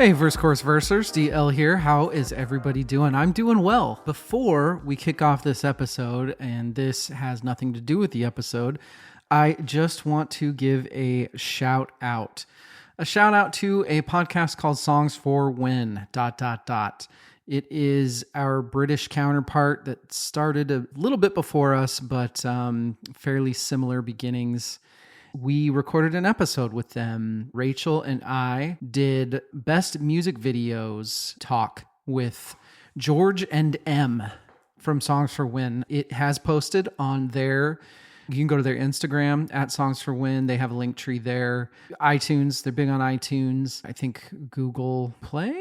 Hey, Verse Course Versers, DL here. How is everybody doing? I'm doing well. Before we kick off this episode, and this has nothing to do with the episode, I just want to give a shout out. A shout out to a podcast called Songs for When, ... It is our British counterpart that started a little bit before us, but fairly similar beginnings. We recorded an episode with them. Rachel and I did Best Music Videos talk with George and M from Songs for When. It has posted on their, you can go to their Instagram at Songs for When. They have a link tree there. iTunes, they're big on iTunes. I think Google Play.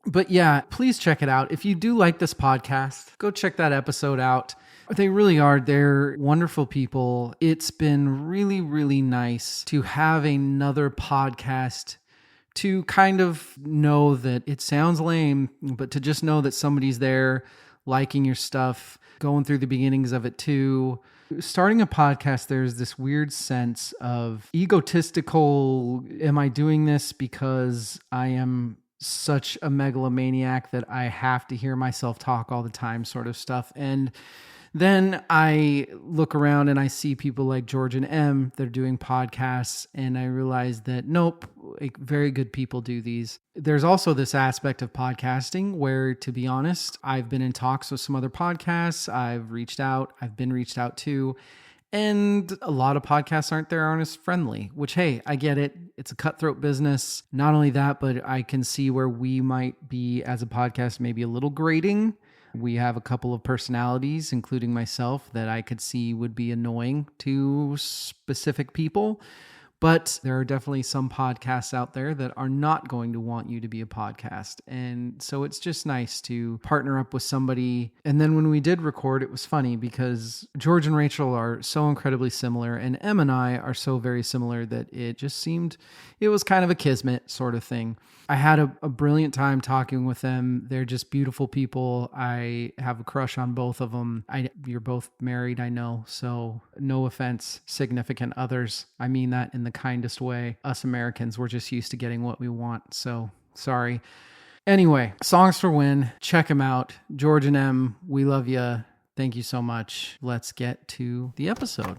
But yeah, please check it out. If you do like this podcast, go check that episode out. They really are. They're wonderful people. It's been really, really nice to have another podcast to kind of know that it sounds lame, but to just know that somebody's there liking your stuff, going through the beginnings of it too. Starting a podcast, there's this weird sense of egotistical, am I doing this because I am such a megalomaniac that I have to hear myself talk all the time sort of stuff. And then I look around and I see people like George and M that are doing podcasts, and I realize that nope, like, very good people do these. There's also this aspect of podcasting where, to be honest, I've been in talks with some other podcasts. I've been reached out to, and a lot of podcasts aren't as friendly, which, hey, I get it. It's a cutthroat business. Not only that, but I can see where we might be as a podcast, maybe a little grating. We have a couple of personalities, including myself, that I could see would be annoying to specific people. But there are definitely some podcasts out there that are not going to want you to be a podcast. And so it's just nice to partner up with somebody. And then when we did record, it was funny because George and Rachel are so incredibly similar, and Em and I are so very similar that it just seemed, it was kind of a kismet sort of thing. I had a brilliant time talking with them. They're just beautiful people. I have a crush on both of them. You're both married, I know. So no offense, significant others. I mean that in the kindest way. Us Americans, we're just used to getting what we want. So sorry. Anyway, Songs for When. Check them out. George and M, we love you. Thank you so much. Let's get to the episode.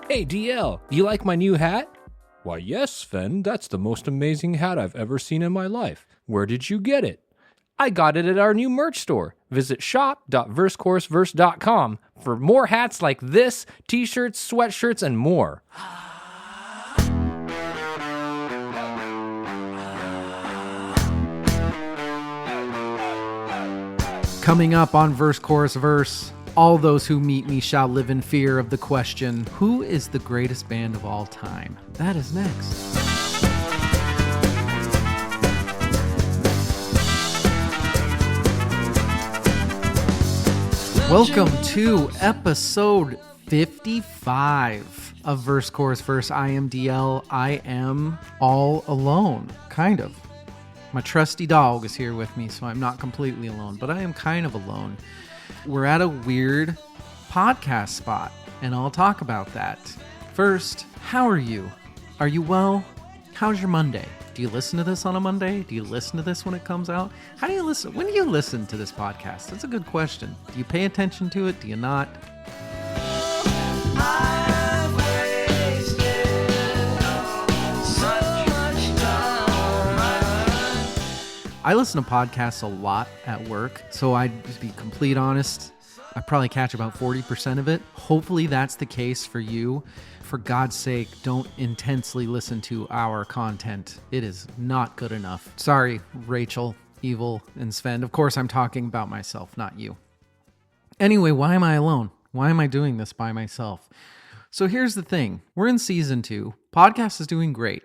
Hey DL, you like my new hat? Why yes, Sven, that's the most amazing hat I've ever seen in my life. Where did you get it? I got it at our new merch store. Visit shop.versecourseverse.com for more hats like this, t-shirts, sweatshirts, and more. Coming up on Verse Chorus Verse, all those who meet me shall live in fear of the question, who is the greatest band of all time? That is next. Welcome to episode 55 of Verse Chorus Verse. I am DL. I am all alone, kind of. My trusty dog is here with me, so I'm not completely alone, but I am kind of alone. We're at a weird podcast spot, and I'll talk about that. First, how are you? Are you well? How's your Monday? Do you listen to this on a Monday? Do you listen to this when it comes out? How do you listen? When do you listen to this podcast? That's a good question. Do you pay attention to it? Do you not? I listen to podcasts a lot at work, so I'd just be complete honest. I probably catch about 40% of it. Hopefully that's the case for you. For God's sake, don't intensely listen to our content. It is not good enough. Sorry, Rachel, Evil, and Sven. Of course, I'm talking about myself, not you. Anyway, why am I alone? Why am I doing this by myself? So here's the thing. We're in season 2. Podcast is doing great.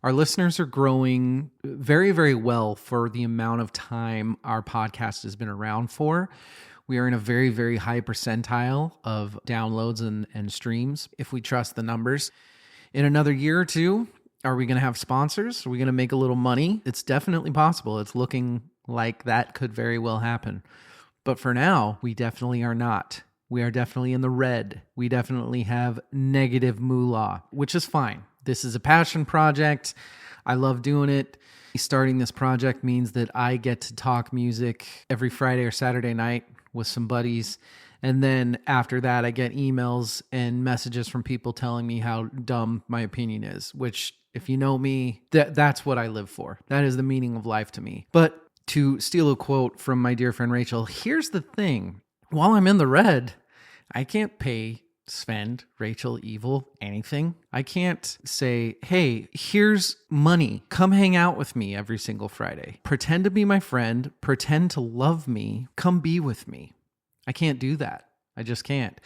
Our listeners are growing very, very well for the amount of time our podcast has been around for. We are in a very, very high percentile of downloads and streams, if we trust the numbers. In another year or two, are we going to have sponsors? Are we going to make a little money? It's definitely possible. It's looking like that could very well happen. But for now, we definitely are not. We are definitely in the red. We definitely have negative moolah, which is fine. This is a passion project. I love doing it. Starting this project means that I get to talk music every Friday or Saturday night with some buddies. And then after that, I get emails and messages from people telling me how dumb my opinion is, which, if you know me, that's what I live for. That is the meaning of life to me. But to steal a quote from my dear friend Rachel, here's the thing. While I'm in the red, I can't pay Sven, Rachel, Evil, anything. I can't say, hey, here's money. Come hang out with me every single Friday. Pretend to be my friend. Pretend to love me. Come be with me. I can't do that. I just can't.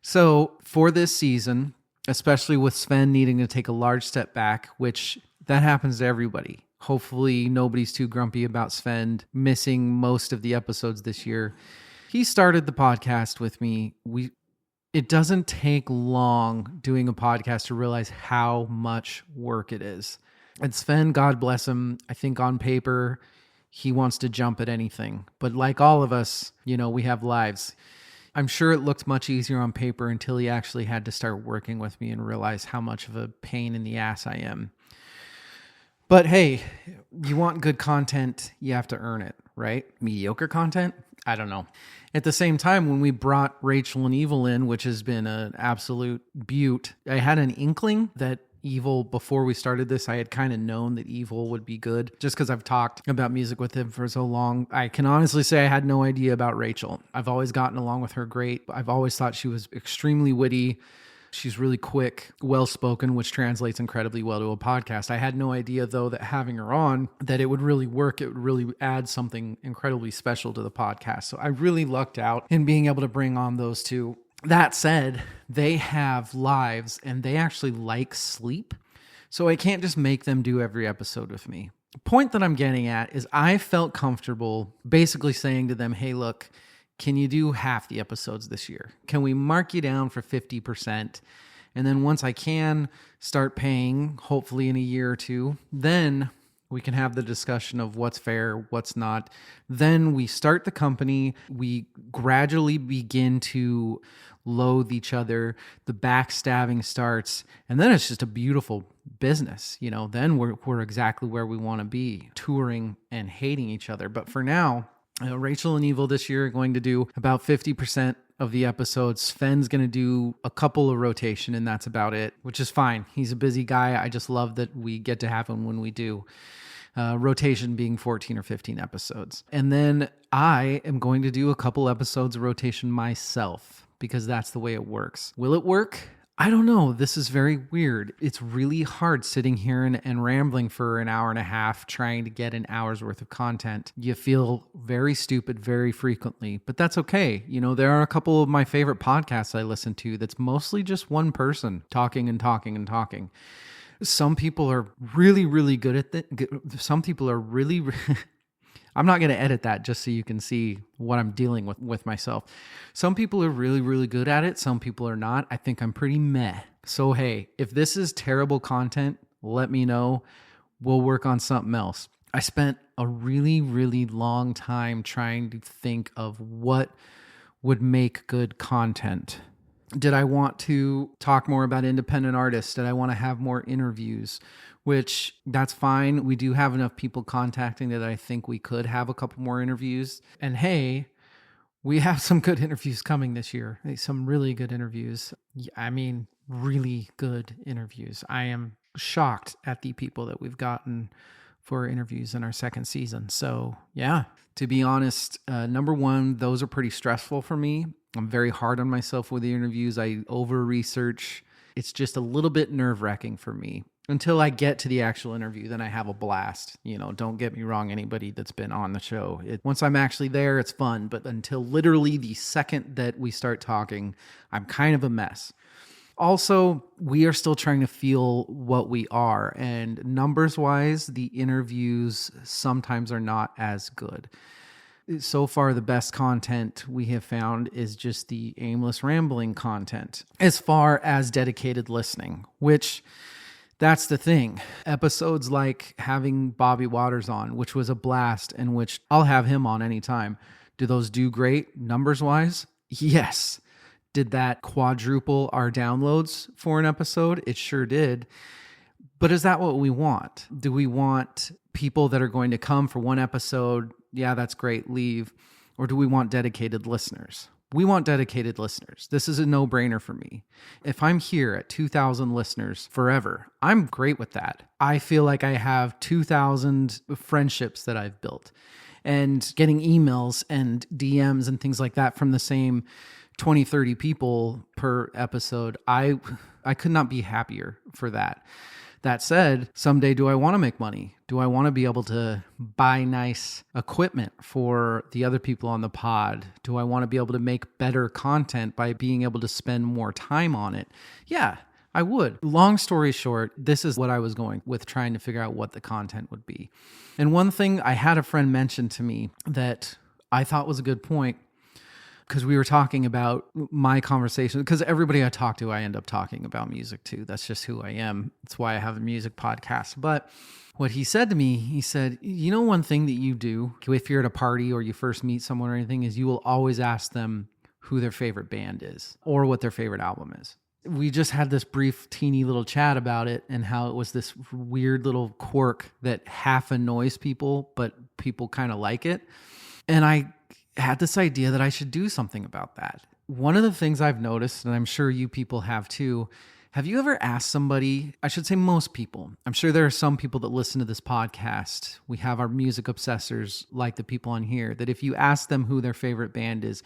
So for this season, especially with Sven needing to take a large step back, which that happens to everybody. Hopefully nobody's too grumpy about Sven missing most of the episodes this year. He started the podcast with me. It doesn't take long doing a podcast to realize how much work it is. And Sven, God bless him, I think on paper, he wants to jump at anything. But like all of us, we have lives. I'm sure it looked much easier on paper until he actually had to start working with me and realize how much of a pain in the ass I am. But hey, you want good content, you have to earn it, right? Mediocre content? I don't know. At the same time, when we brought Rachel and Evil in, which has been an absolute beaut, I had an inkling that Evil, before we started this, I had kind of known that Evil would be good just because I've talked about music with him for so long. I can honestly say I had no idea about Rachel. I've always gotten along with her great. I've always thought she was extremely witty. She's really quick, well-spoken, which translates incredibly well to a podcast. I had no idea, though, that having her on, that it would really work. It would really add something incredibly special to the podcast. So I really lucked out in being able to bring on those two. That said, they have lives and they actually like sleep. So I can't just make them do every episode with me. The point that I'm getting at is I felt comfortable basically saying to them, hey, look, can you do half the episodes this year? Can we mark you down for 50%? And then once I can start paying, hopefully in a year or two, then we can have the discussion of what's fair, what's not. Then we start the company. We gradually begin to loathe each other. The backstabbing starts. And then it's just a beautiful business. Then we're exactly where we want to be, touring and hating each other. But for now, Rachel and Evil this year are going to do about 50% of the episodes. Sven's going to do a couple of rotation, and that's about it, which is fine. He's a busy guy. I just love that we get to have him when we do. Rotation being 14 or 15 episodes. And then I am going to do a couple episodes of rotation myself because that's the way it works. Will it work? I don't know. This is very weird. It's really hard sitting here and rambling for an hour and a half trying to get an hour's worth of content. You feel very stupid very frequently, but that's okay. There are a couple of my favorite podcasts I listen to that's mostly just one person talking and talking and talking. Some people are really, really good at that. Some people are really... I'm not going to edit that just so you can see what I'm dealing with myself. Some people are really, really good at it. Some people are not. I think I'm pretty meh. So, hey, if this is terrible content, let me know. We'll work on something else. I spent a really, really long time trying to think of what would make good content. Did I want to talk more about independent artists? Did I want to have more interviews? Which, that's fine. We do have enough people contacting that I think we could have a couple more interviews. And hey, we have some good interviews coming this year. Some really good interviews. I mean, really good interviews. I am shocked at the people that we've gotten for interviews in our second season. So yeah, to be honest, number one, those are pretty stressful for me. I'm very hard on myself with the interviews. I over-research. It's just a little bit nerve-wracking for me. Until I get to the actual interview, then I have a blast. Don't get me wrong, anybody that's been on the show. Once I'm actually there, it's fun. But until literally the second that we start talking, I'm kind of a mess. Also, we are still trying to feel what we are. And numbers-wise, the interviews sometimes are not as good. So far, the best content we have found is just the aimless rambling content as far as dedicated listening, which... That's the thing. Episodes like having Bobby Waters on, which was a blast, and which I'll have him on anytime, Do those do great numbers wise? Yes. Did that quadruple our downloads for an episode? It sure did. But is that what we want? Do we want people that are going to come for one episode? Yeah, that's great, leave. Or do we want dedicated listeners? We want dedicated listeners. This is a no-brainer for me. If I'm here at 2,000 listeners forever, I'm great with that. I feel like I have 2,000 friendships that I've built. And getting emails and DMs and things like that from the same 20, 30 people per episode, I could not be happier for that. That said, someday do I want to make money? Do I want to be able to buy nice equipment for the other people on the pod? Do I want to be able to make better content by being able to spend more time on it? Yeah, I would. Long story short, this is what I was going with, trying to figure out what the content would be. And one thing I had a friend mention to me that I thought was a good point, because we were talking about my conversation, because everybody I talk to, I end up talking about music too. That's just who I am. That's why I have a music podcast. But what he said to me, he said, you know, one thing that you do if you're at a party or you first meet someone or anything is you will always ask them who their favorite band is or what their favorite album is. We just had this brief, teeny little chat about it and how it was this weird little quirk that half annoys people, but people kind of like it. And I had this idea that I should do something about that. One of the things I've noticed, and I'm sure you people have too, have you ever asked somebody, I should say most people, I'm sure there are some people that listen to this podcast, we have our music obsessors like the people on here, that if you ask them who their favorite band is,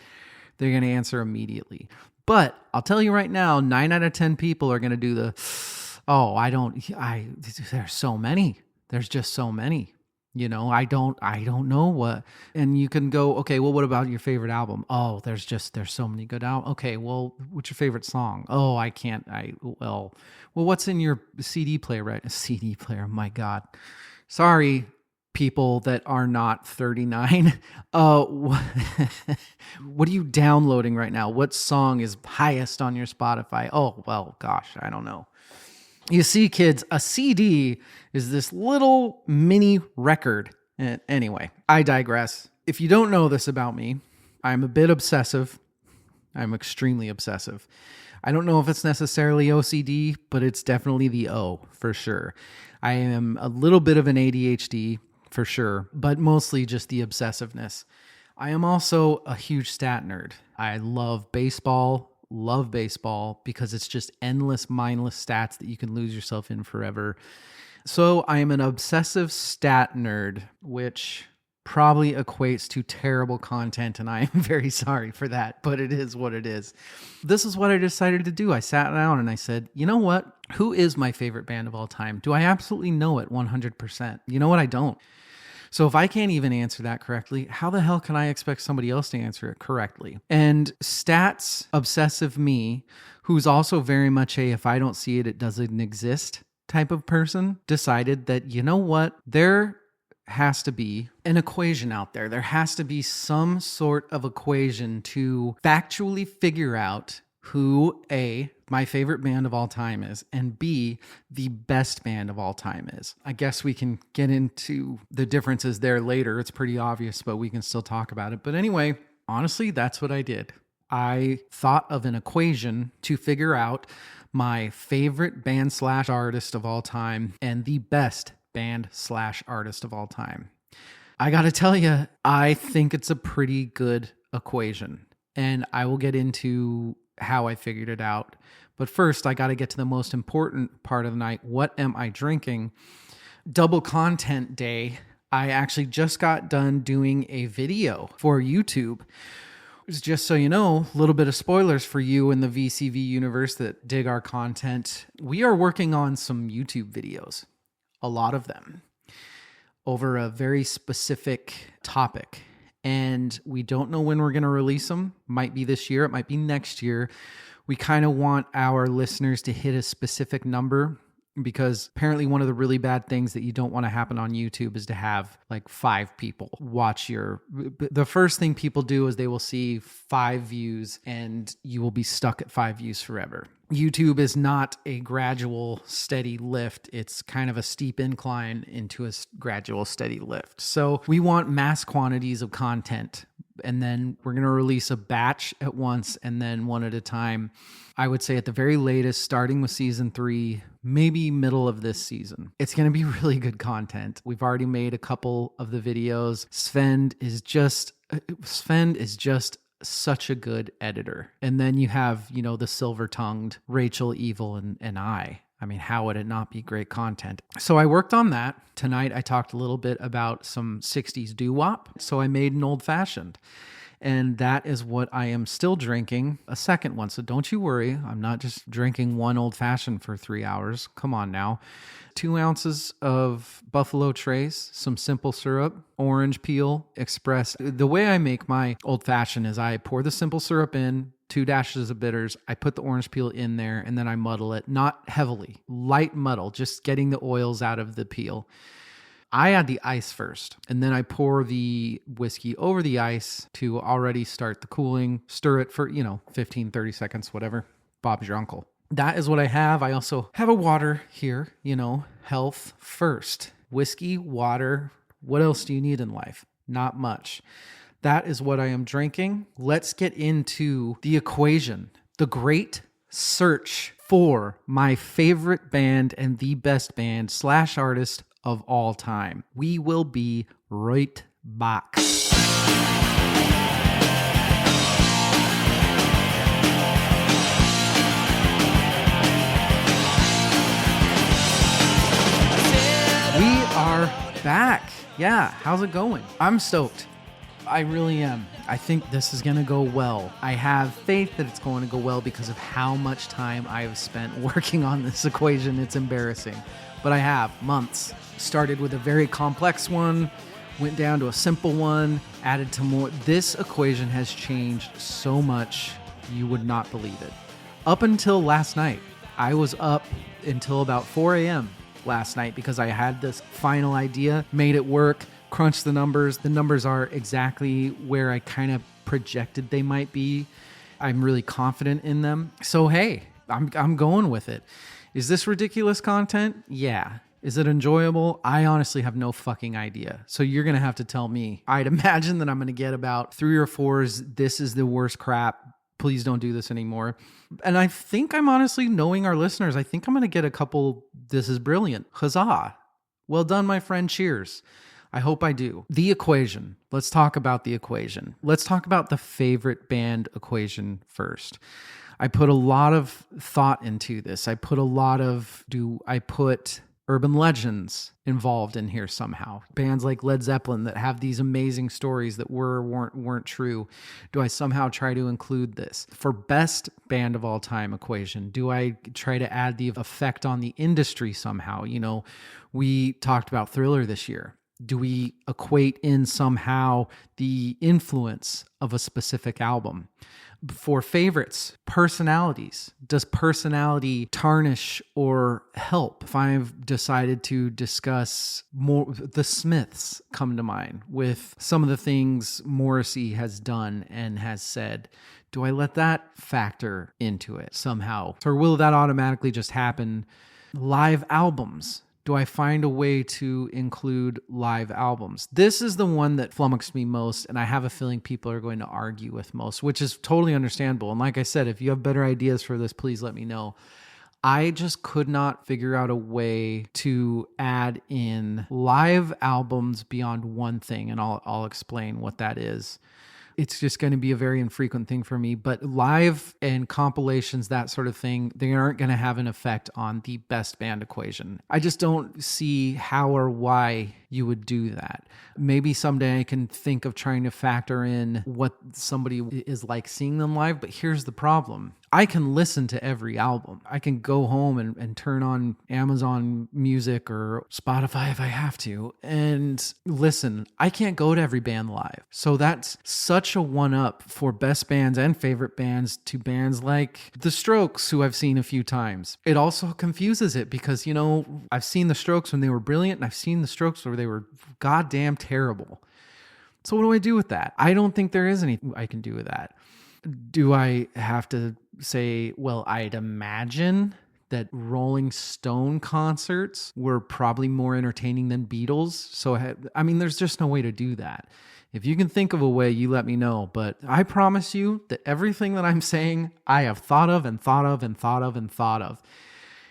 they're going to answer immediately. But I'll tell you right now, 9 out of 10 people are going to do there's so many. There's just so many. You know, I don't know what, and you can go, okay, well, what about your favorite album? Oh, there's so many good albums. Okay, well, what's your favorite song? Oh, well, what's in your CD player, right? A CD player, my God. Sorry, people that are not 39. What are you downloading right now? What song is highest on your Spotify? Oh, well, gosh, I don't know. You see, kids, a CD is this little mini record. Anyway, I digress. If you don't know this about me, I'm a bit obsessive. I'm extremely obsessive. I don't know if it's necessarily OCD, but it's definitely the O for sure. I am a little bit of an ADHD for sure, but mostly just the obsessiveness. I am also a huge stat nerd. I love baseball because it's just endless, mindless stats that you can lose yourself in forever. So I am an obsessive stat nerd, which probably equates to terrible content, and I am very sorry for that, but it is what it is. This is what I decided to do. I sat down and I said, you know what? Who is my favorite band of all time? Do I absolutely know it 100%? You know what? I don't. So if I can't even answer that correctly, how the hell can I expect somebody else to answer it correctly? And stats obsessive me, who's also very much a if I don't see it, it doesn't exist type of person, decided that, you know what? There has to be an equation out there. There has to be some sort of equation to factually figure out who A, my favorite band of all time is, and B, the best band of all time is. I guess we can get into the differences there later. It's pretty obvious, but we can still talk about it. But anyway, honestly, that's what I did. I thought of an equation to figure out my favorite band/artist of all time and the best band/artist of all time. I got to tell you, I think it's a pretty good equation, and I will get into how I figured it out. But first, I got to get to the most important part of the night. What am I drinking? Double content day. I actually just got done doing a video for YouTube. Just so you know, a little bit of spoilers for you in the VCV universe that dig our content. We are working on some YouTube videos, a lot of them, over a very specific topic. And we don't know when we're going to release them. Might be this year. It might be next year. We kind of want our listeners to hit a specific number, because apparently one of the really bad things that you don't want to happen on YouTube is to have like 5 people watch the first thing people do is they will see 5 views and you will be stuck at 5 views forever. YouTube is not a gradual, steady lift. It's kind of a steep incline into a gradual, steady lift. So we want mass quantities of content And then we're going to release a batch at once and then one at a time. I would say at the very latest, starting with season 3, maybe middle of this season. It's going to be really good content. We've already made a couple of the videos. Sven is just such a good editor. And then you have, the silver-tongued Rachel, Evil, and I. I mean, how would it not be great content? So I worked on that. Tonight, I talked a little bit about some 60s doo-wop. So I made an old-fashioned. And that is what I am still drinking, a second one. So don't you worry. I'm not just drinking one old-fashioned for 3 hours. Come on now. 2 ounces of Buffalo Trace, some simple syrup, orange peel, express. The way I make my old-fashioned is I pour the simple syrup in, 2 dashes of bitters. I put the orange peel in there and then I muddle it, not heavily, light muddle, just getting the oils out of the peel. I add the ice first, and then I pour the whiskey over the ice to already start the cooling, stir it for, 15, 30 seconds, whatever. Bob's your uncle. That is what I have. I also have a water here, health first. Whiskey, water. What else do you need in life? Not much. That is what I am drinking. Let's get into the equation, the great search for my favorite band and the best band / artist of all time. We will be right back. We are back. Yeah, how's it going? I'm stoked. I really am. I think this is going to go well. I have faith that it's going to go well because of how much time I have spent working on this equation. It's embarrassing. But I have months. Started with a very complex one, went down to a simple one, added to more. This equation has changed so much, you would not believe it. Up until last night, I was up until about 4 a.m. last night because I had this final idea, made it work, crunched the numbers. The numbers are exactly where I kind of projected they might be. I'm really confident in them. So, hey, I'm going with it. Is this ridiculous content? Yeah. Is it enjoyable? I honestly have no fucking idea. So you're going to have to tell me. I'd imagine that I'm going to get about 3 or 4s. This is the worst crap. Please don't do this anymore. And I think I'm honestly, knowing our listeners, I think I'm going to get a couple, this is brilliant. Huzzah. Well done, my friend. Cheers. I hope I do. The equation. Let's talk about the equation. Let's talk about the favorite band equation first. I put a lot of thought into this. I put urban legends involved in here somehow. Bands like Led Zeppelin that have these amazing stories that weren't true. Do I somehow try to include this? For best band of all time equation, do I try to add the effect on the industry somehow? We talked about Thriller this year. Do we equate in somehow the influence of a specific album? For favorites, personalities. Does personality tarnish or help? If I've decided to discuss more, the Smiths come to mind with some of the things Morrissey has done and has said. Do I let that factor into it somehow? Or will that automatically just happen? Live albums. Do I find a way to include live albums? This is the one that flummoxed me most, and I have a feeling people are going to argue with most, which is totally understandable. And like I said, if you have better ideas for this, please let me know. I just could not figure out a way to add in live albums beyond one thing, and I'll explain what that is. It's just going to be a very infrequent thing for me, but live and compilations, that sort of thing, they aren't going to have an effect on the best band equation. I just don't see how or why you would do that. Maybe someday I can think of trying to factor in what somebody is like seeing them live, but here's the problem. I can listen to every album. I can go home and turn on Amazon Music or Spotify if I have to and listen. I can't go to every band live. So that's such a one-up for best bands and favorite bands to bands like The Strokes, who I've seen a few times. It also confuses it because, I've seen The Strokes when they were brilliant and I've seen The Strokes where they were goddamn terrible. So what do I do with that? I don't think there is anything I can do with that. Do I have to say, well, I'd imagine that Rolling Stone concerts were probably more entertaining than Beatles. So, there's just no way to do that. If you can think of a way, you let me know. But I promise you that everything that I'm saying, I have thought of and thought of and thought of and thought of.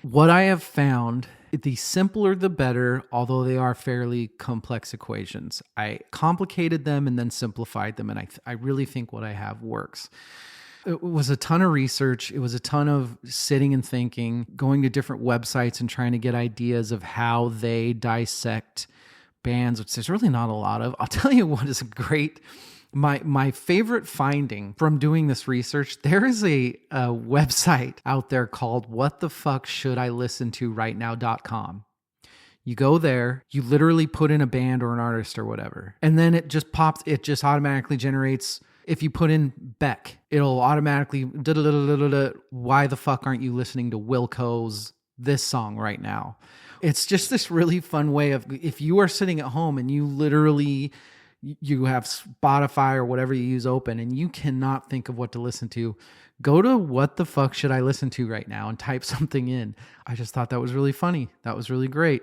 What I have found, the simpler the better, although they are fairly complex equations. I complicated them and then simplified them, and I really think what I have works. It was a ton of research. It was a ton of sitting and thinking, going to different websites and trying to get ideas of how they dissect bands, which there's really not a lot of. I'll tell you what is great. My favorite finding from doing this research, there is a website out there called whatthefuckshouldilistentoroightnow.com. You go there, you literally put in a band or an artist or whatever, and then it just automatically generates. If you put in Beck, it'll automatically, why the fuck aren't you listening to Wilco's this song right now? It's just this really fun way of, if you are sitting at home and you have Spotify or whatever you use open and you cannot think of what to listen to, go to what the fuck should I listen to right now and type something in. I just thought that was really funny. That was really great.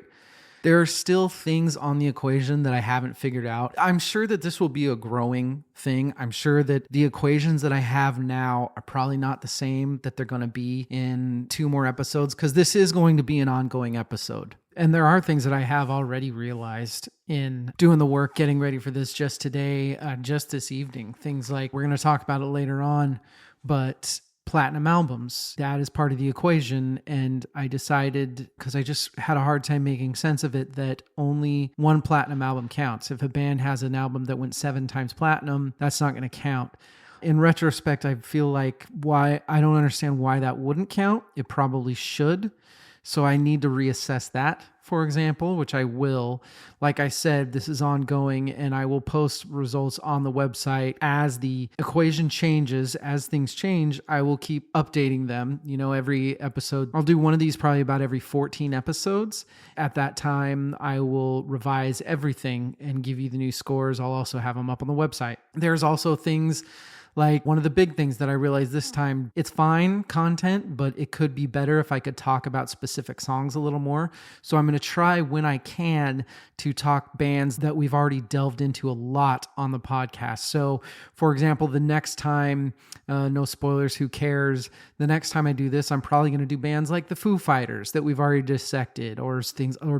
There are still things on the equation that I haven't figured out. I'm sure that this will be a growing thing. I'm sure that the equations that I have now are probably not the same that they're going to be in 2 more episodes, because this is going to be an ongoing episode. And there are things that I have already realized in doing the work, getting ready for this just today, just this evening. Things like, we're going to talk about it later on, but platinum albums, that is part of the equation. And I decided, because I just had a hard time making sense of it, that only one platinum album counts. If a band has an album that went 7 times platinum, that's not going to count. In retrospect, I feel like I don't understand why that wouldn't count. It probably should. So I need to reassess that, for example, which I will. Like I said, this is ongoing, and I will post results on the website as the equation changes. As things change, I will keep updating them. Every episode, I'll do one of these probably about every 14 episodes. At that time, I will revise everything and give you the new scores. I'll also have them up on the website. There's also things like, one of the big things that I realized this time, it's fine content, but it could be better if I could talk about specific songs a little more. So I'm going to try, when I can, to talk bands that we've already delved into a lot on the podcast. So, for example, the next time, no spoilers, who cares? The next time I do this, I'm probably going to do bands like the Foo Fighters that we've already dissected, or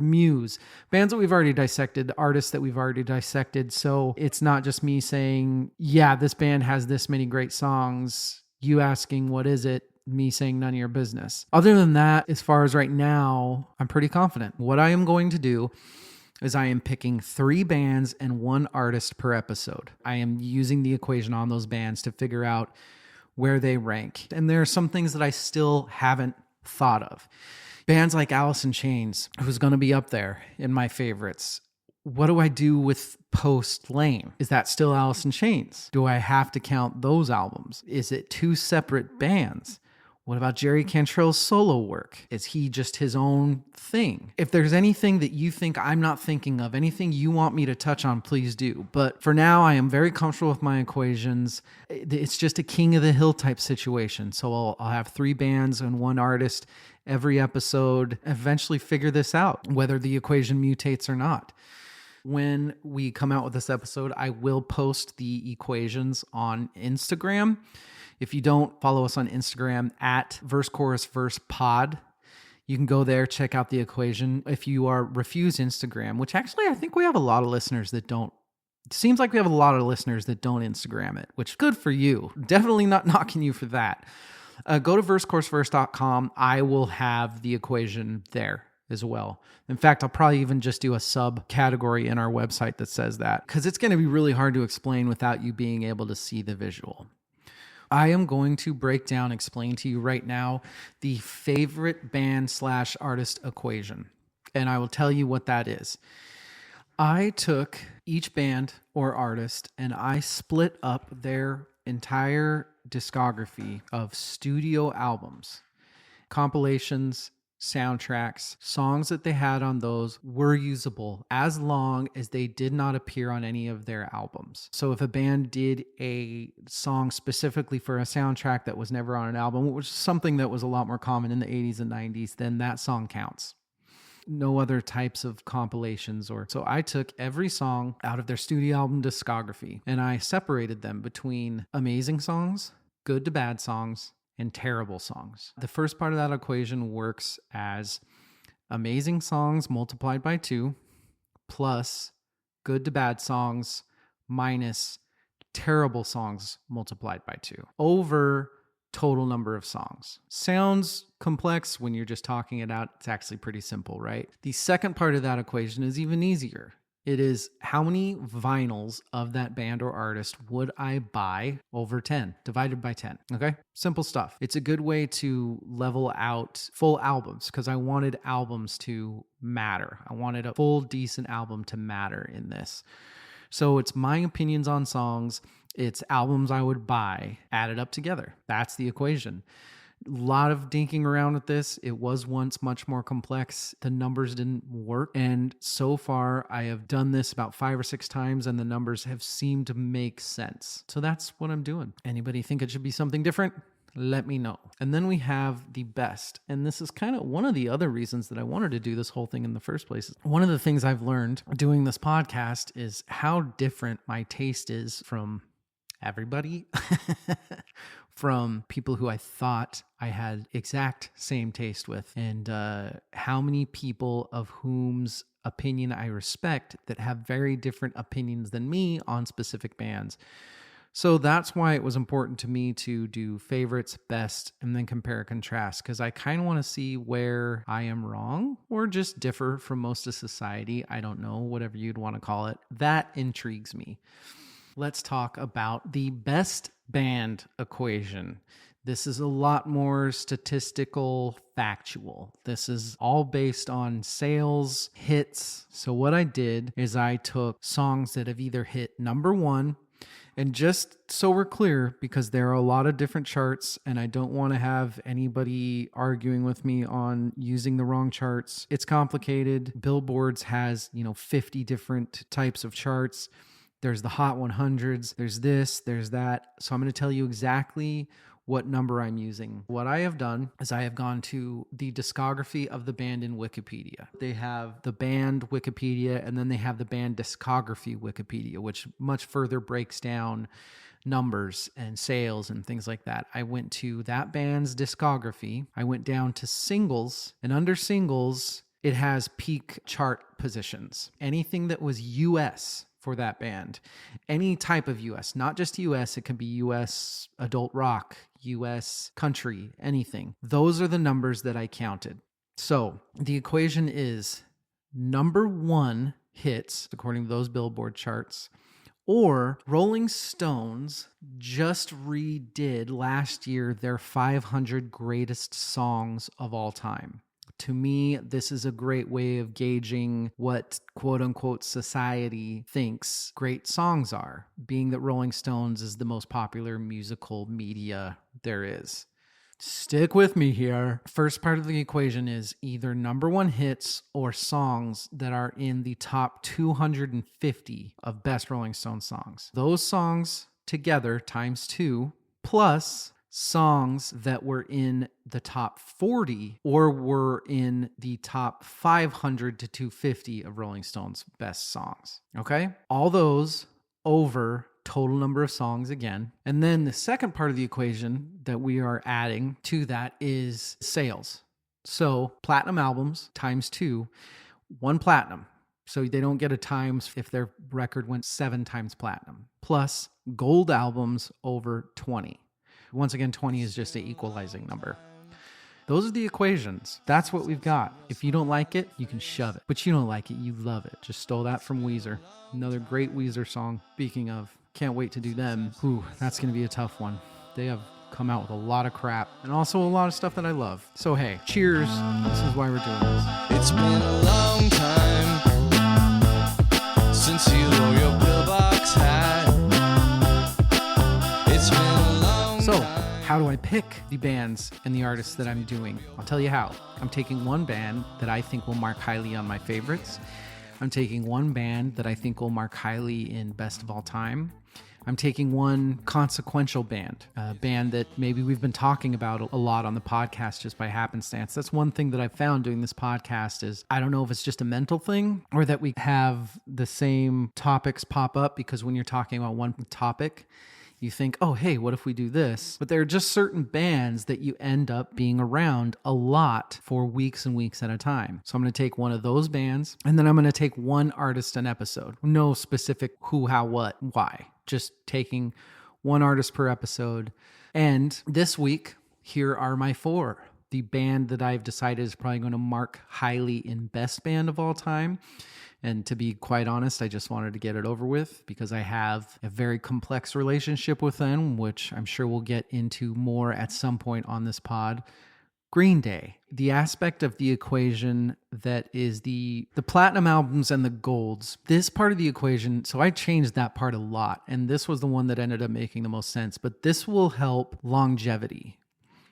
Muse, bands that we've already dissected, artists that we've already dissected. So it's not just me saying, yeah, this band has this many great songs, you asking what is it, me saying none of your business. Other than that, as far as right now, I'm pretty confident. What I am going to do is I am picking 3 bands and 1 artist per episode. I am using the equation on those bands to figure out where they rank. And there are some things that I still haven't thought of. Bands like Alice in Chains, who's going to be up there in my favorites. What do I do with Post Lane? Is that still Alice in Chains? Do I have to count those albums? Is it 2 separate bands? What about Jerry Cantrell's solo work? Is he just his own thing? If there's anything that you think I'm not thinking of, anything you want me to touch on, please do. But for now, I am very comfortable with my equations. It's just a king of the hill type situation. So I'll have 3 bands and 1 artist every episode. Eventually figure this out, whether the equation mutates or not. When we come out with this episode, I will post the equations on Instagram. If you don't follow us on Instagram at Verse Chorus Verse Pod, you can go there, check out the equation. If you are refuse Instagram, which actually I think we have a lot of listeners that don't. It seems like we have a lot of listeners that don't Instagram it, which good for you. Definitely not knocking you for that. Go to versecourseverse.com. I will have the equation there as well. In fact, I'll probably even just do a subcategory in our website that says that, because it's going to be really hard to explain without you being able to see the visual. I am going to explain to you right now, the favorite band/artist equation. And I will tell you what that is. I took each band or artist and I split up their entire discography of studio albums, compilations, soundtracks, songs that they had on those were usable as long as they did not appear on any of their albums. So if a band did a song specifically for a soundtrack that was never on an album, which is something that was a lot more common in the 80s and 90s, then that song counts. No other types of compilations so I took every song out of their studio album discography and I separated them between amazing songs, good to bad songs, and terrible songs. The first part of that equation works as amazing songs multiplied by 2 plus good to bad songs minus terrible songs multiplied by 2 over total number of songs. Sounds complex when you're just talking it out. It's actually pretty simple, right? The second part of that equation is even easier. It is how many vinyls of that band or artist would I buy over 10 divided by 10. Okay. Simple stuff. It's a good way to level out full albums because I wanted albums to matter. I wanted a full decent album to matter in this. So it's my opinions on songs. It's albums I would buy added up together. That's the equation. A lot of dinking around with this. It was once much more complex. The numbers didn't work. And so far, I have done this about 5 or 6 times and the numbers have seemed to make sense. So that's what I'm doing. Anybody think it should be something different? Let me know. And then we have the best. And this is kind of one of the other reasons that I wanted to do this whole thing in the first place. One of the things I've learned doing this podcast is how different my taste is from everybody. From people who I thought I had exact same taste with, and how many people of whom's opinion I respect that have very different opinions than me on specific bands. So that's why it was important to me to do favorites, best, and then compare and contrast, because I kind of want to see where I am wrong or just differ from most of society. I don't know, whatever you'd want to call it. That intrigues me. Let's talk about the best band equation. This is a lot more statistical, factual. This is all based on sales, hits. So what I did is I took songs that have either hit number 1, and just so we're clear, because there are a lot of different charts and I don't want to have anybody arguing with me on using the wrong charts. It's complicated. Billboard's has, 50 different types of charts. There's the Hot 100s, there's this, there's that. So I'm going to tell you exactly what number I'm using. What I have done is I have gone to the discography of the band in Wikipedia. They have the band Wikipedia, and then they have the band discography Wikipedia, which much further breaks down numbers and sales and things like that. I went to that band's discography. I went down to singles, and under singles, it has peak chart positions. Anything that was US for that band, any type of US, not just US, it can be US adult rock, US country, anything. Those are the numbers that I counted. So the equation is number 1 hits, according to those Billboard charts, or Rolling Stones just redid last year their 500 greatest songs of all time. To me, this is a great way of gauging what quote-unquote society thinks great songs are, being that Rolling Stones is the most popular musical media there is. Stick with me here. First part of the equation is either number 1 hits or songs that are in the top 250 of best Rolling Stones songs. Those songs together times 2 plus songs that were in the top 40 or were in the top 500 to 250 of Rolling Stone's best songs. Okay? All those over total number of songs again. And then the second part of the equation that we are adding to that is sales. So platinum albums times 2, 1 platinum. So they don't get a times if their record went 7 times platinum. Plus gold albums over 20. Once again, 20 is just an equalizing number. Those are the equations. That's what we've got. If you don't like it, you can shove it. But you don't like it, you love it. Just stole that from Weezer. Another great Weezer song. Speaking of, can't wait to do them. Ooh, that's going to be a tough one. They have come out with a lot of crap and also a lot of stuff that I love. So hey, cheers. This is why we're doing this. It's been a long time since you wore your pillbox hat. It's been a long So, time. how do I pick the bands and the artists that I'm doing? I'll tell you how. I'm taking one band that I think will mark highly on my favorites. I'm taking one band that I think will mark highly in best of all time. I'm taking one consequential band, a band that maybe we've been talking about a lot on the podcast just by happenstance. That's one thing that I've found doing this podcast is I don't know if it's just a mental thing or that we have the same topics pop up, because when you're talking about one topic, you think, oh, hey, what if we do this? But there are just certain bands that you end up being around a lot for weeks and weeks at a time. So I'm going to take one of those bands, and then I'm going to take one artist an episode. No specific who, how, what, why. Just taking one artist per episode. And this week, here are my 4. The band that I've decided is probably going to mark highly in best band of all time. And to be quite honest, I just wanted to get it over with because I have a very complex relationship with them, which I'm sure we'll get into more at some point on this pod. Green Day, the aspect of the equation that is the platinum albums and the golds. This part of the equation, so I changed that part a lot, and this was the one that ended up making the most sense, but this will help longevity.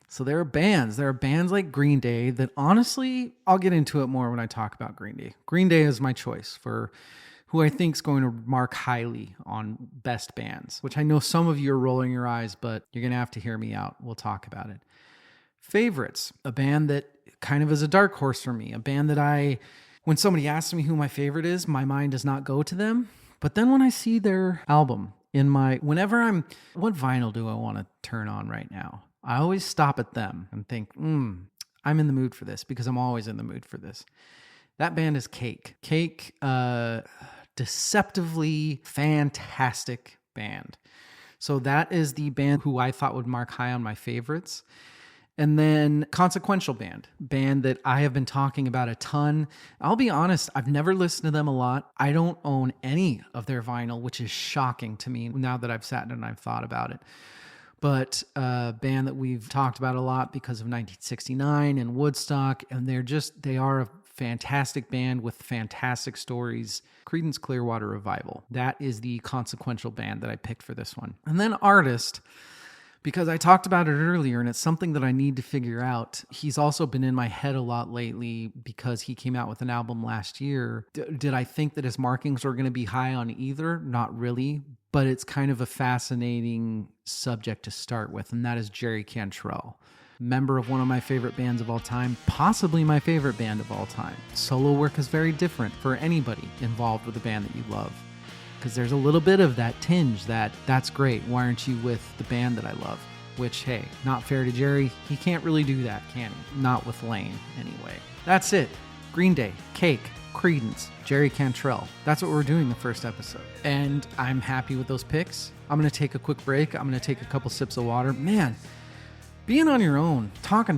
So there are bands like Green Day that honestly, I'll get into it more when I talk about Green Day. Green Day is my choice for who I think is going to mark highly on best bands, which I know some of you are rolling your eyes, but you're going to have to hear me out. We'll talk about it. Favorites, a band that kind of is a dark horse for me, a band that when somebody asks me who my favorite is, my mind does not go to them. But then when I see their album what vinyl do I want to turn on right now? I always stop at them and think, I'm in the mood for this, because I'm always in the mood for this. That band is Cake. Cake, deceptively fantastic band. So that is the band who I thought would mark high on my favorites. And then consequential band that I have been talking about a ton. I'll be honest, I've never listened to them a lot. I don't own any of their vinyl, which is shocking to me now that I've sat and I've thought about it. But a band that we've talked about a lot because of 1969 and Woodstock, and they are a fantastic band with fantastic stories. Creedence Clearwater Revival. That is the consequential band that I picked for this one. And then artist, because I talked about it earlier, and it's something that I need to figure out. He's also been in my head a lot lately because he came out with an album last year. Did I think that his markings were going to be high on either? Not really, but it's kind of a fascinating subject to start with, and that is Jerry Cantrell. Member of one of my favorite bands of all time, possibly my favorite band of all time. Solo work is very different for anybody involved with a band that you love, because there's a little bit of that tinge that's great. Why aren't you with the band that I love? Which, hey, not fair to Jerry. He can't really do that, can he? Not with Lane, anyway. That's it. Green Day, Cake, Creedence, Jerry Cantrell. That's what we're doing the first episode. And I'm happy with those picks. I'm going to take a quick break. I'm going to take a couple sips of water. Man, being on your own, talking.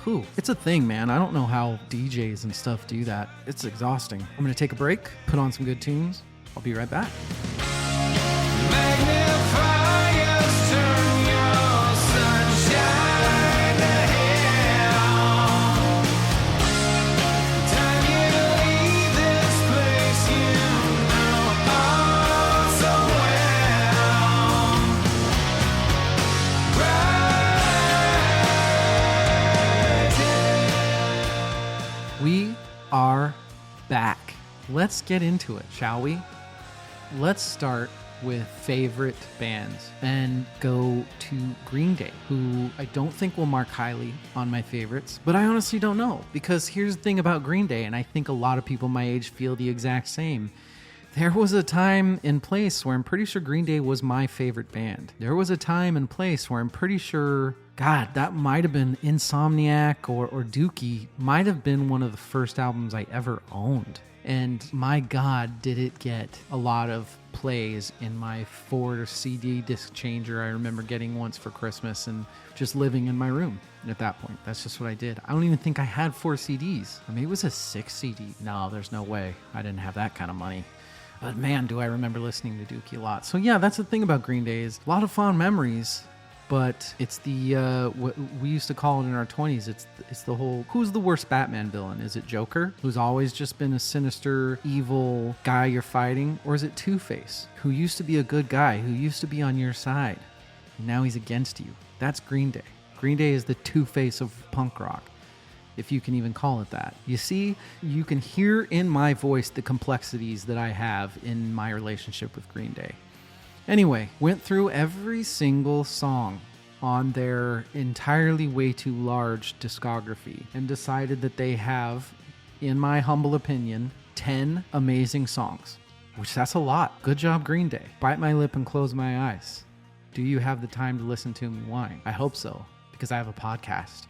Whew, it's a thing, man. I don't know how DJs and stuff do that. It's exhausting. I'm going to take a break, put on some good tunes. I'll be right back. Magnifiers turn your sunshine to hell. Time you leave this place you know all so well. Brighten. We are back. Let's get into it, shall we? Let's start with favorite bands and go to Green Day, who I don't think will mark highly on my favorites, but I honestly don't know, because here's the thing about Green Day, and I think a lot of people my age feel the exact same. There was a time and place where I'm pretty sure Green Day was my favorite band. There was a time and place where I'm pretty sure, God, that might have been Insomniac or Dookie, might have been one of the first albums I ever owned. And my God, did it get a lot of plays in my Ford CD disc changer I remember getting once for Christmas and just living in my room at that point. That's just what I did. I don't even think I had 4 CDs. I mean, it was a 6 CD. No, there's no way. I didn't have that kind of money. But man, do I remember listening to Dookie a lot. So yeah, that's the thing about Green Day is a lot of fond memories. But it's the, what we used to call it in our 20s, it's the whole, who's the worst Batman villain? Is it Joker, who's always just been a sinister, evil guy you're fighting? Or is it Two-Face, who used to be a good guy, who used to be on your side? And now he's against you. That's Green Day. Green Day is the two-face of punk rock, if you can even call it that. You see, you can hear in my voice the complexities that I have in my relationship with Green Day. Anyway, went through every single song on their entirely way too large discography and decided that they have, in my humble opinion, 10 amazing songs, which that's a lot. Good job, Green Day. Bite my lip and close my eyes. Do you have the time to listen to me whine? I hope so, because I have a podcast.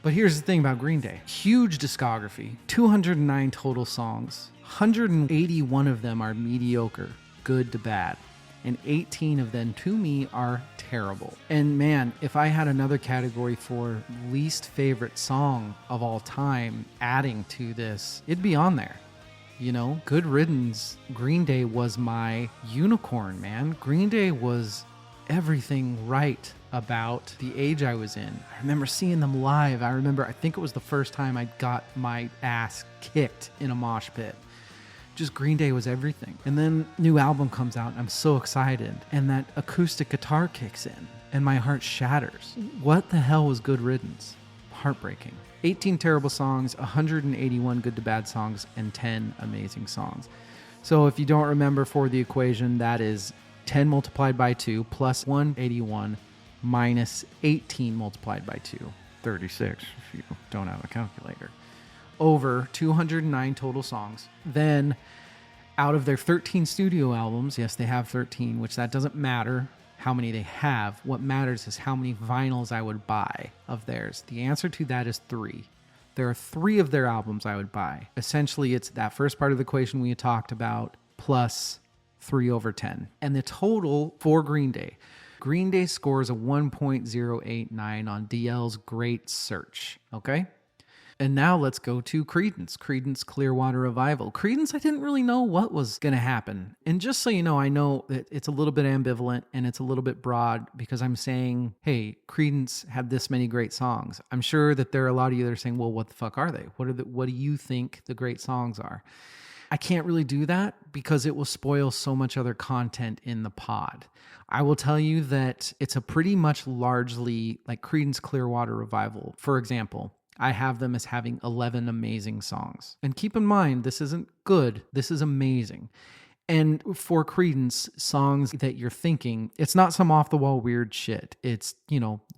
But here's the thing about Green Day. Huge discography, 209 total songs, 181 of them are mediocre, good to bad, and 18 of them, to me, are terrible. And man, if I had another category for least favorite song of all time adding to this, it'd be on there. You know, Good Riddance, Green Day was my unicorn, man. Green Day was everything right about the age I was in. I remember seeing them live. I think it was the first time I got my ass kicked in a mosh pit. Just Green Day was everything. And then new album comes out and I'm so excited. And that acoustic guitar kicks in and my heart shatters. What the hell was Good Riddance? Heartbreaking. 18 terrible songs, 181 good to bad songs, and 10 amazing songs. So if you don't remember for the equation, that is 10 multiplied by 2 plus 181 minus 18 multiplied by 2. 36 if you don't have a calculator. Over 209 total songs. Then out of their 13 studio albums, yes, they have 13, which that doesn't matter how many they have. What matters is how many vinyls I would buy of theirs. The answer to that is 3. There are 3 of their albums I would buy. Essentially, it's that first part of the equation we had talked about plus 3 over 10. And the total for Green Day. Green Day scores a 1.089 on DL's Great Search. Okay? And now let's go to Creedence Clearwater Revival. Creedence, I didn't really know what was going to happen. And just so you know, I know that it's a little bit ambivalent and it's a little bit broad because I'm saying, hey, Creedence had this many great songs. I'm sure that there are a lot of you that are saying, well, what the fuck are they? What do you think the great songs are? I can't really do that because it will spoil so much other content in the pod. I will tell you that it's a pretty much largely like Creedence Clearwater Revival. For example, I have them as having 11 amazing songs. And keep in mind, this isn't good. This is amazing. And for Creedence, songs that you're thinking, it's not some off-the-wall weird shit. It's,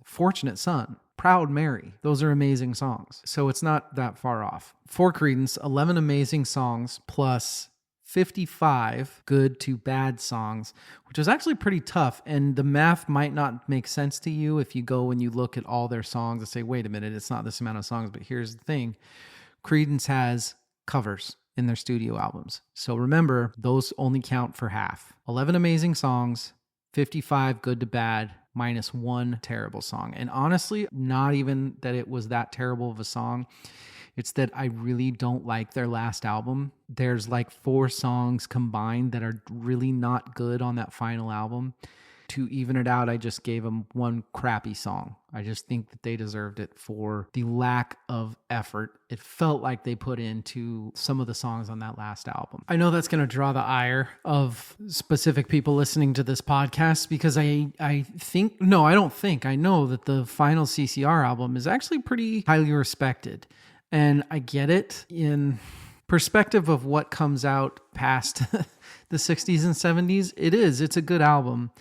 Fortunate Son, Proud Mary. Those are amazing songs. So it's not that far off. For Creedence, 11 amazing songs plus 55 good to bad songs, which is actually pretty tough. And the math might not make sense to you if you go and you look at all their songs and say, wait a minute, it's not this amount of songs. But here's the thing. Creedence has covers in their studio albums. So remember, those only count for half. 11 amazing songs, 55 good to bad, minus 1 terrible song. And honestly, not even that it was that terrible of a song. It's that I really don't like their last album. There's like 4 songs combined that are really not good on that final album. To even it out, I just gave them 1 crappy song. I just think that they deserved it for the lack of effort it felt like they put into some of the songs on that last album. I know that's going to draw the ire of specific people listening to this podcast because I know that the final CCR album is actually pretty highly respected. And I get it in perspective of what comes out past the 60s and 70s. It's a good album.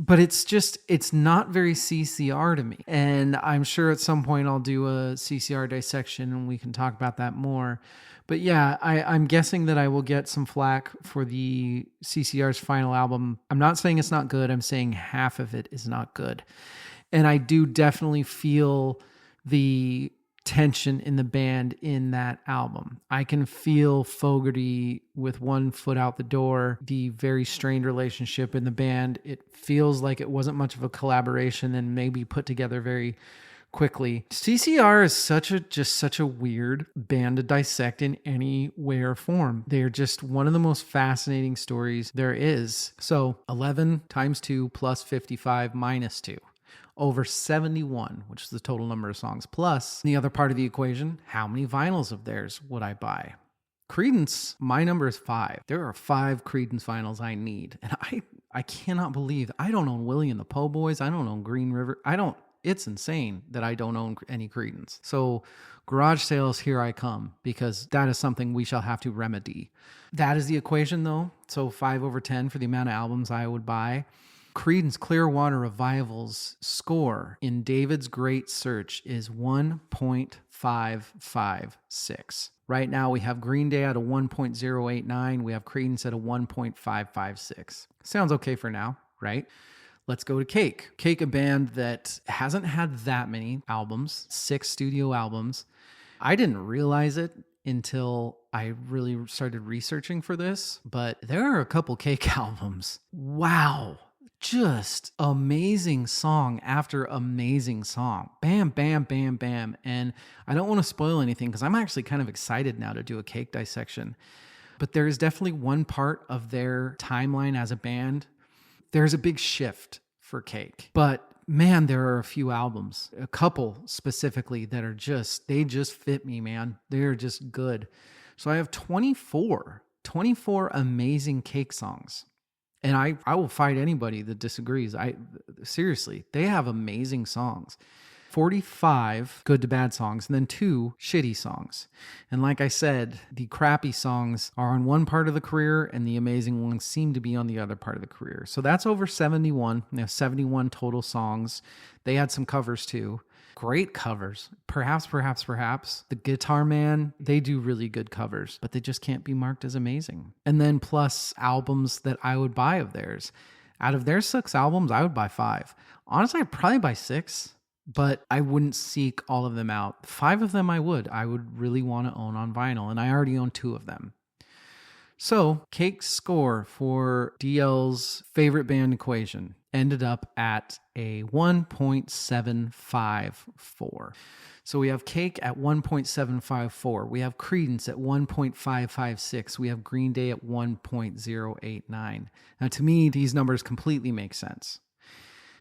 But it's not very CCR to me. And I'm sure at some point I'll do a CCR dissection and we can talk about that more. But yeah, I'm guessing that I will get some flack for the CCR's final album. I'm not saying it's not good. I'm saying half of it is not good. And I do definitely feel the tension in the band in that album. I can feel Fogerty with one foot out the door, the very strained relationship in the band. It feels like it wasn't much of a collaboration and maybe put together very quickly. CCR is such a weird band to dissect in any way or form. They're just one of the most fascinating stories there is. So 11 times 2 plus 55 minus 2. Over 71, which is the total number of songs. Plus, the other part of the equation, how many vinyls of theirs would I buy? Creedence, my number is 5. There are 5 Creedence vinyls I need. And I cannot believe I don't own Willie and the Po' Boys. I don't own Green River. It's insane that I don't own any Creedence. So garage sales, here I come, because that is something we shall have to remedy. That is the equation though. So 5/10 for the amount of albums I would buy. Creedence Clearwater Revival's score in David's Great Search is 1.556. Right now we have Green Day at a 1.089. We have Creedence at a 1.556. Sounds okay for now, right? Let's go to Cake. Cake, a band that hasn't had that many albums, 6 studio albums. I didn't realize it until I really started researching for this, but there are a couple Cake albums. Wow. Just amazing song after amazing song. Bam, bam, bam, bam. And I don't want to spoil anything because I'm actually kind of excited now to do a Cake dissection. But there is definitely one part of their timeline as a band. There's a big shift for Cake. But man, there are a few albums, a couple specifically, that are they just fit me, man. They're just good. So I have 24 amazing Cake songs. And I will fight anybody that disagrees. Seriously, they have amazing songs. 45 good to bad songs, and then 2 shitty songs. And like I said, the crappy songs are on one part of the career, and the amazing ones seem to be on the other part of the career. So that's over 71. They have 71 total songs. They had some covers too. Great covers. Perhaps. The Guitar Man, they do really good covers, but they just can't be marked as amazing. And then plus albums that I would buy of theirs. Out of their 6 albums, I would buy 5. Honestly, I'd probably buy 6, but I wouldn't seek all of them out. 5 of them I would really want to own on vinyl, and I already own 2 of them. So Cake's score for DL's favorite band equation ended up at a 1.754. So we have Cake at 1.754. We have Creedence at 1.556. We have Green Day at 1.089. Now, to me, these numbers completely make sense.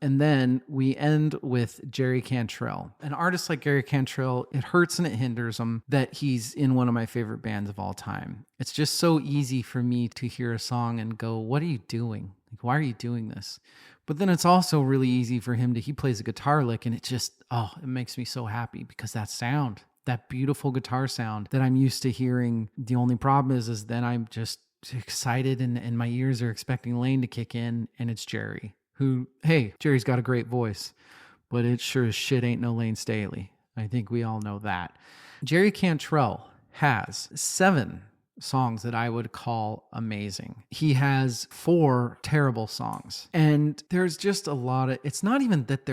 And then we end with Jerry Cantrell. An artist like Jerry Cantrell, it hurts and it hinders him that he's in one of my favorite bands of all time. It's just so easy for me to hear a song and go, what are you doing? Like, why are you doing this? But then it's also really easy for him he plays a guitar lick and it makes me so happy because that sound, that beautiful guitar sound that I'm used to hearing. The only problem is then I'm just excited and my ears are expecting Lane to kick in, and it's Jerry. Who, hey, Jerry's got a great voice, but it sure as shit ain't no Lane Staley. I think we all know that. Jerry Cantrell has 7 songs that I would call amazing. He has 4 terrible songs. And there's just a lot of, it's not even that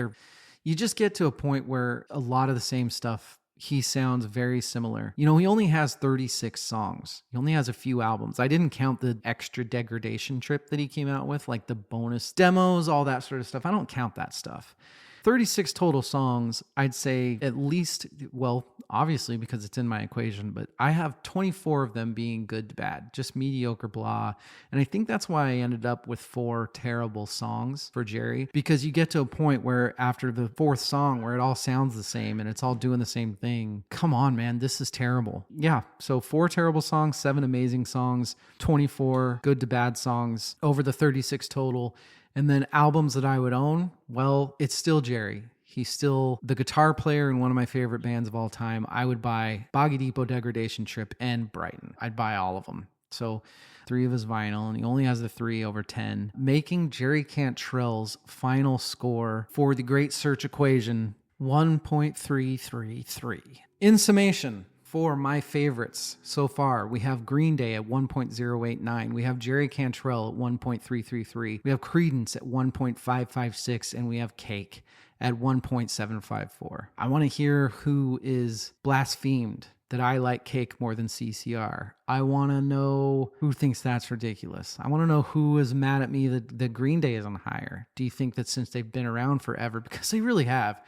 you just get to a point where a lot of the same stuff, he sounds very similar. You know, he only has 36 songs. He only has a few albums. I didn't count the extra degradation trip that he came out with, like the bonus demos, all that sort of stuff. I don't count that stuff. 36 total songs, I'd say at least, well, obviously because it's in my equation, but I have 24 of them being good to bad, just mediocre blah. And I think that's why I ended up with 4 terrible songs for Jerry, because you get to a point where after the 4th song where it all sounds the same and it's all doing the same thing. Come on, man, this is terrible. Yeah, so 4 terrible songs, 7 amazing songs, 24 good to bad songs over the 36 total. And then albums that I would own, well, it's still Jerry. He's still the guitar player in one of my favorite bands of all time. I would buy Boggy Depot, Degradation Trip, and Brighten. I'd buy all of them. So 3 of his vinyl, and he only has the 3/10, making Jerry Cantrell's final score for the Great Search equation 1.333. In summation, for my favorites so far, we have Green Day at 1.089. We have Jerry Cantrell at 1.333. We have Creedence at 1.556. And we have Cake at 1.754. I want to hear who is blasphemed that I like Cake more than CCR. I want to know who thinks that's ridiculous. I want to know who is mad at me that Green Day isn't higher. Do you think that since they've been around forever, because they really have,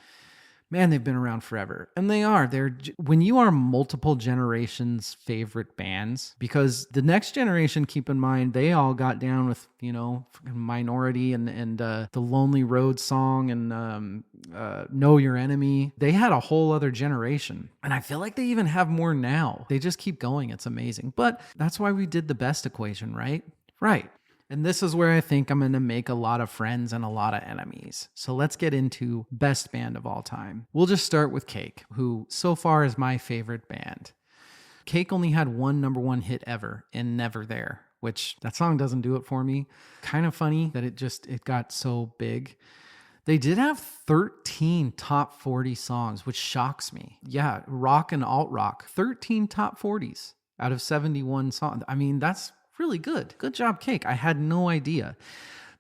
man, they've been around forever. And they are. When you are multiple generations' favorite bands, because the next generation, keep in mind, they all got down with, Minority and the Lonely Road song and Know Your Enemy. They had a whole other generation. And I feel like they even have more now. They just keep going. It's amazing. But that's why we did the best equation, right? Right. And this is where I think I'm going to make a lot of friends and a lot of enemies. So let's get into best band of all time. We'll just start with Cake, who so far is my favorite band. Cake only had one number one hit ever in Never There, which that song doesn't do it for me. Kind of funny that it got so big. They did have 13 top 40 songs, which shocks me. Yeah, rock and alt rock, 13 top 40s out of 71 songs. I mean, that's really good. Good job, Cake. I had no idea.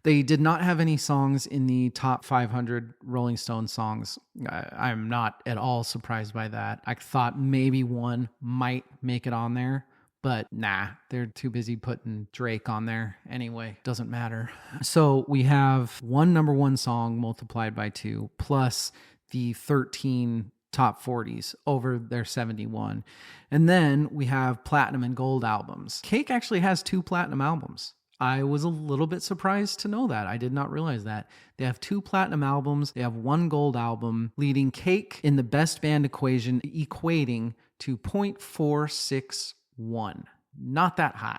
They did not have any songs in the top 500 Rolling Stone songs. I'm not at all surprised by that. I thought maybe one might make it on there, but nah, they're too busy putting Drake on there anyway. Doesn't matter. So we have one number one song multiplied by 2 plus the 13 top 40s over their 71. And then we have platinum and gold albums. Cake actually has 2 platinum albums. I was a little bit surprised to know that. I did not realize that. They have 2 platinum albums. They have 1 gold album, leading Cake in the best band equation, equating to 0.461. Not that high.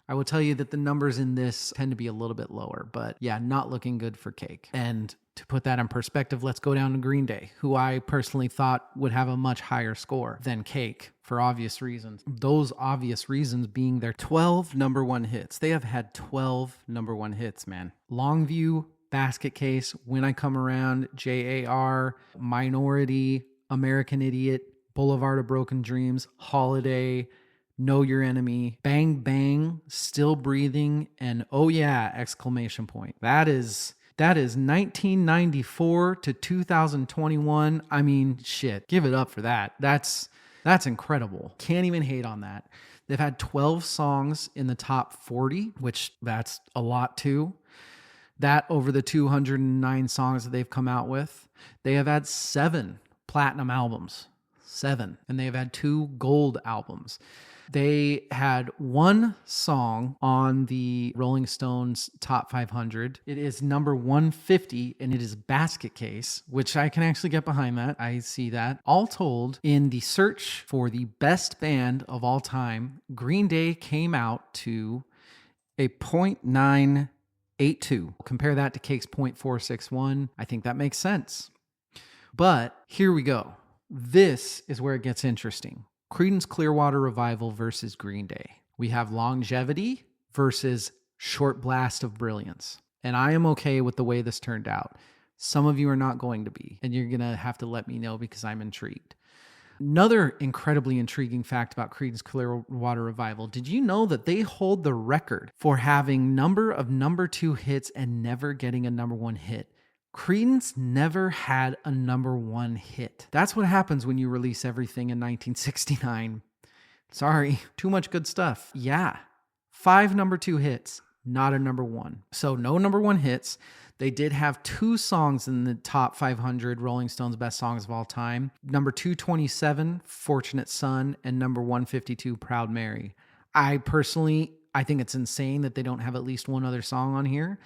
I will tell you that the numbers in this tend to be a little bit lower, but yeah, not looking good for Cake. And to put that in perspective, let's go down to Green Day, who I personally thought would have a much higher score than Cake for obvious reasons. Those obvious reasons being their 12 number one hits. They have had 12 number one hits, man. Longview, Basket Case, When I Come Around, JAR, Minority, American Idiot, Boulevard of Broken Dreams, Holiday, Know Your Enemy, Bang Bang, Still Breathing, and Oh Yeah! Exclamation point. That is 1994 to 2021. I mean, shit, give it up for that. That's incredible. Can't even hate on that. They've had 12 songs in the top 40, which that's a lot too. That over the 209 songs that they've come out with. They have had 7 platinum albums. 7. And they have had 2 gold albums. They had 1 song on the Rolling Stones Top 500. It is number 150, and it is Basket Case, which I can actually get behind that. I see that. All told, in the search for the best band of all time, Green Day came out to a 0.982. Compare that to Cake's 0.461. I think that makes sense. But here we go. This is where it gets interesting. Creedence Clearwater Revival versus Green Day. We have Longevity versus Short Blast of Brilliance. And I am okay with the way this turned out. Some of you are not going to be, and you're going to have to let me know because I'm intrigued. Another incredibly intriguing fact about Creedence Clearwater Revival. Did you know that they hold the record for having number of number 2 hits and never getting a number 1 hit? Creedence never had a number 1 hit. That's what happens when you release everything in 1969. Sorry, too much good stuff. Yeah, 5 number 2 hits, not a number 1. So no number 1 hits. They did have 2 songs in the top 500 Rolling Stones best songs of all time. Number 227, Fortunate Son, and number 152, Proud Mary. I think it's insane that they don't have at least one other song on here.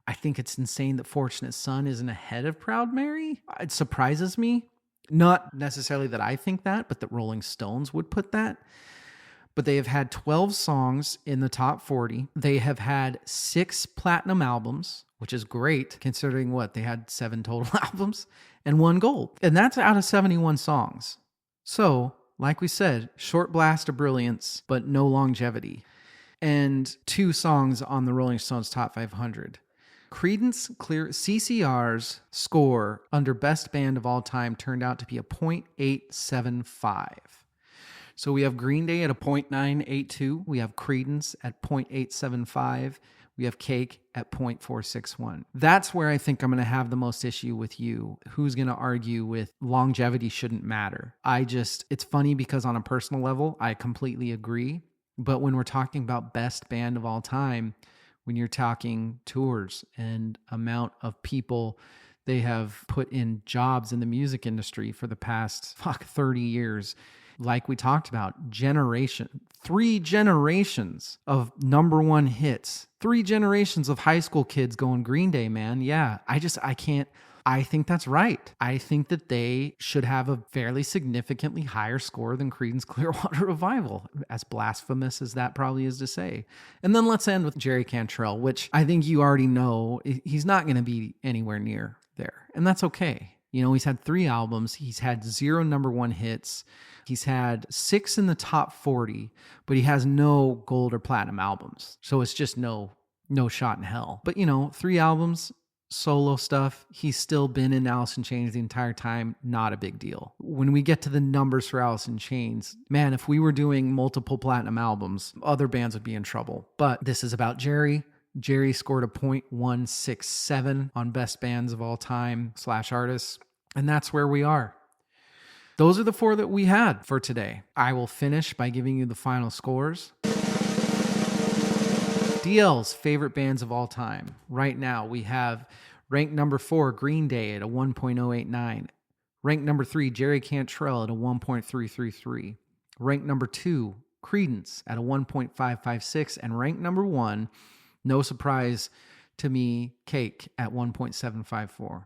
I think it's insane that Fortunate Son isn't ahead of Proud Mary. It surprises me. Not necessarily that I think that, but that Rolling Stones would put that. But they have had 12 songs in the top 40. They have had 6 platinum albums, which is great considering what? They had 7 total albums and 1 gold. And that's out of 71 songs. So, like we said, Short Blast of Brilliance, but no longevity. And 2 songs on the Rolling Stones Top 500. CCR's score under best band of all time turned out to be a 0.875. So we have Green Day at a 0.982. We have Creedence at 0.875. We have Cake at 0.461. That's where I think I'm going to have the most issue with you. Who's going to argue with longevity shouldn't matter? It's funny because on a personal level, I completely agree. But when we're talking about best band of all time, when you're talking tours and amount of people they have put in jobs in the music industry for the past 30 years, like we talked about, 3 generations of number 1 hits, 3 generations of high school kids going Green Day, man. Yeah, I can't. I think that's right. I think that they should have a fairly significantly higher score than Creedence Clearwater Revival, as blasphemous as that probably is to say. And then let's end with Jerry Cantrell, which I think you already know he's not going to be anywhere near there. And that's okay. You know, he's had 3 albums. He's had 0 number 1 hits. He's had 6 in the top 40, but he has no gold or platinum albums. So it's just no shot in hell. But, you know, 3 albums, solo stuff. He's still been in Alice in Chains the entire time. Not a big deal. When we get to the numbers for Alice in Chains, man, if we were doing multiple platinum albums, other bands would be in trouble. But this is about Jerry. Jerry scored a .167 on Best Bands of All Time / Artists. And that's where we are. Those are the 4 that we had for today. I will finish by giving you the final scores. DL's favorite bands of all time. Right now, we have ranked number 4, Green Day at a 1.089. Ranked number 3, Jerry Cantrell at a 1.333. Ranked number 2, Creedence at a 1.556. And ranked number 1, no surprise to me, Cake at 1.754.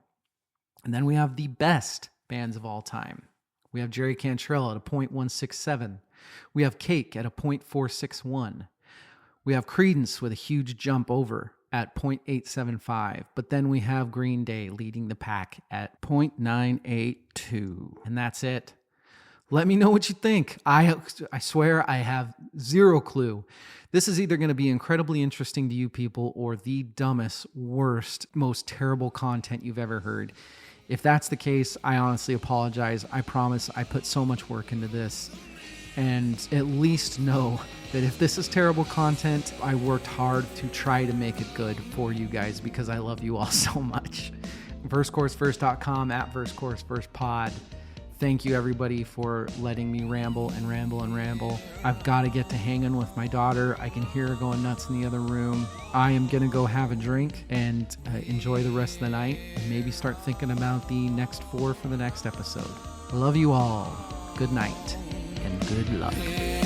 And then we have the best bands of all time. We have Jerry Cantrell at a .167. We have Cake at a .461. We have Creedence with a huge jump over at .875. But then we have Green Day leading the pack at .982. And that's it. Let me know what you think. I swear I have 0 clue. This is either going to be incredibly interesting to you people or the dumbest, worst, most terrible content you've ever heard. If that's the case, I honestly apologize. I promise I put so much work into this. And at least know that if this is terrible content, I worked hard to try to make it good for you guys because I love you all so much. VerseCourseFirst.com at VerseCourseFirstPod. Thank you, everybody, for letting me ramble and ramble and ramble. I've got to get to hanging with my daughter. I can hear her going nuts in the other room. I am going to go have a drink and enjoy the rest of the night and maybe start thinking about the next 4 for the next episode. Love you all. Good night and good luck.